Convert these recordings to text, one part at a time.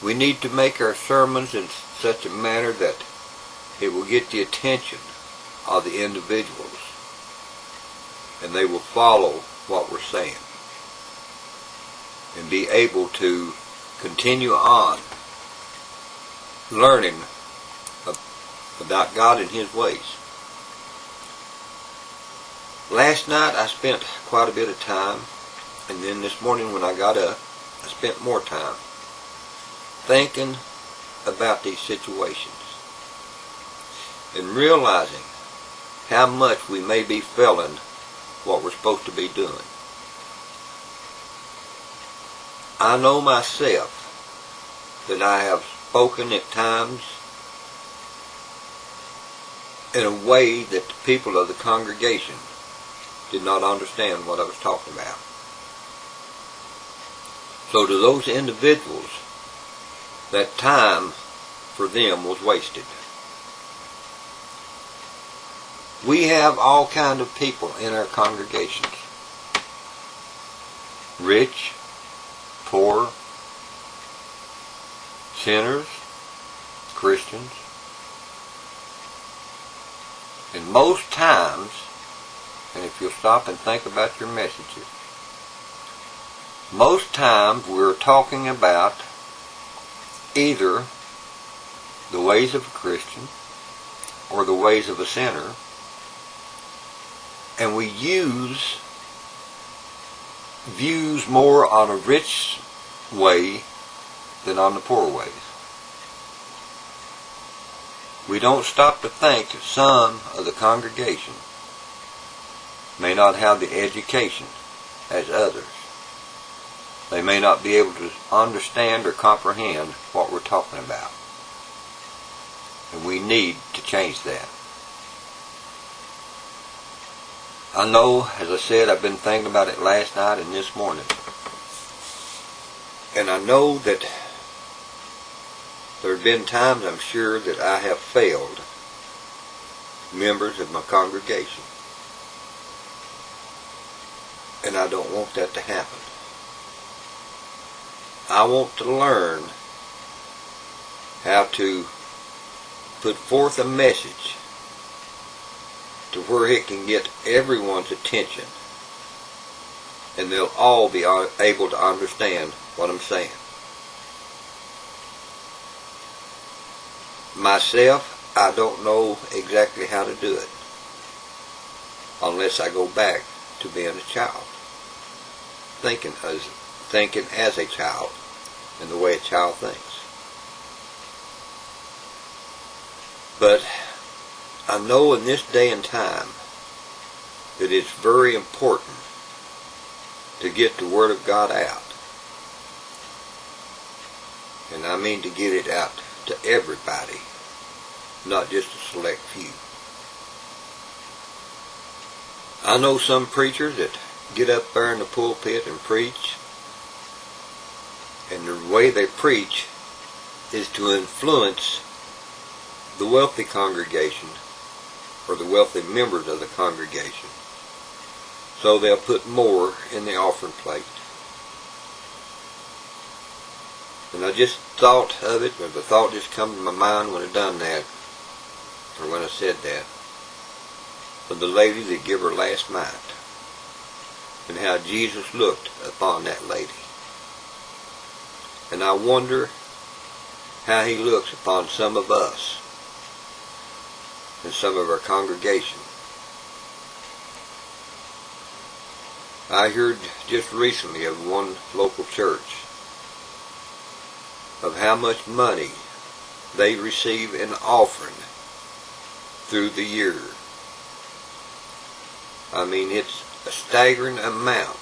We need to make our sermons in such a manner that it will get the attention of the individuals, and they will follow what we're saying and be able to continue on learning about God and His ways. Last night I spent quite a bit of time, and then this morning when I got up, I spent more time thinking about these situations and realizing how much we may be failing what we're supposed to be doing. I know myself that I have spoken at times in a way that the people of the congregation did not understand what I was talking about. So to those individuals, that time for them was wasted. We have all kinds of people in our congregations. Rich, poor, sinners, Christians. And most times, and if you'll stop and think about your messages, most times we're talking about either the ways of a Christian or the ways of a sinner, and we use views more on a rich way than on the poor ways. We don't stop to think that some of the congregation may not have the education as others. They may not be able to understand or comprehend what we're talking about. And we need to change that. I know, as I said, I've been thinking about it last night and this morning. And I know that there have been times, I'm sure, that I have failed members of my congregation. And I don't want that to happen. I want to learn how to put forth a message to where it can get everyone's attention, and they'll all be able to understand what I'm saying. Myself, I don't know exactly how to do it unless I go back to being a child, thinking as a child and the way a child thinks. But I know in this day and time that it's very important to get the Word of God out. And I mean to get it out to everybody, not just a select few. I know some preachers that get up there in the pulpit and preach, and the way they preach is to influence the wealthy congregation or the wealthy members of the congregation. So they'll put more in the offering plate. And I just thought of it, but the thought just come to my mind when I done that, or when I said that, of the lady that gave her last mite, and how Jesus looked upon that lady. And I wonder how He looks upon some of us and some of our congregation. I heard just recently of one local church of how much money they receive in offering through the year. I mean, it's a staggering amount.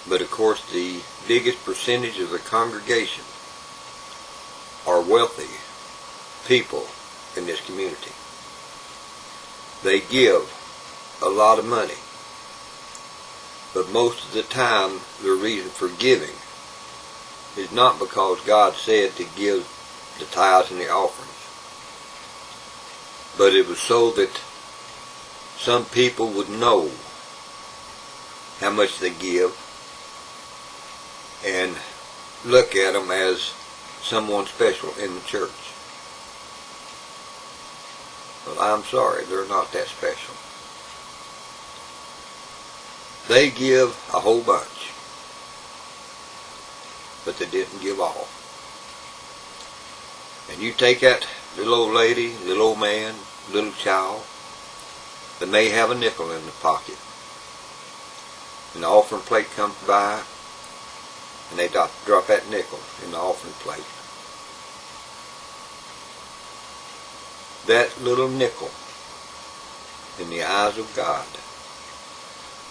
But of course, the biggest percentage of the congregation are wealthy people in this community. They give a lot of money. But most of the time, the reason for giving is not because God said to give the tithes and the offerings, but it was so that some people would know how much they give and look at them as someone special in the church. Well, I'm sorry, they're not that special. They give a whole bunch, but they didn't give all. And you take that little old lady, little old man, little child that may have a nickel in the pocket, and the offering plate comes by, and they drop that nickel in the offering plate. That little nickel, in the eyes of God,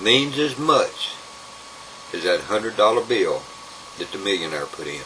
means as much as that $100 bill that the millionaire put in.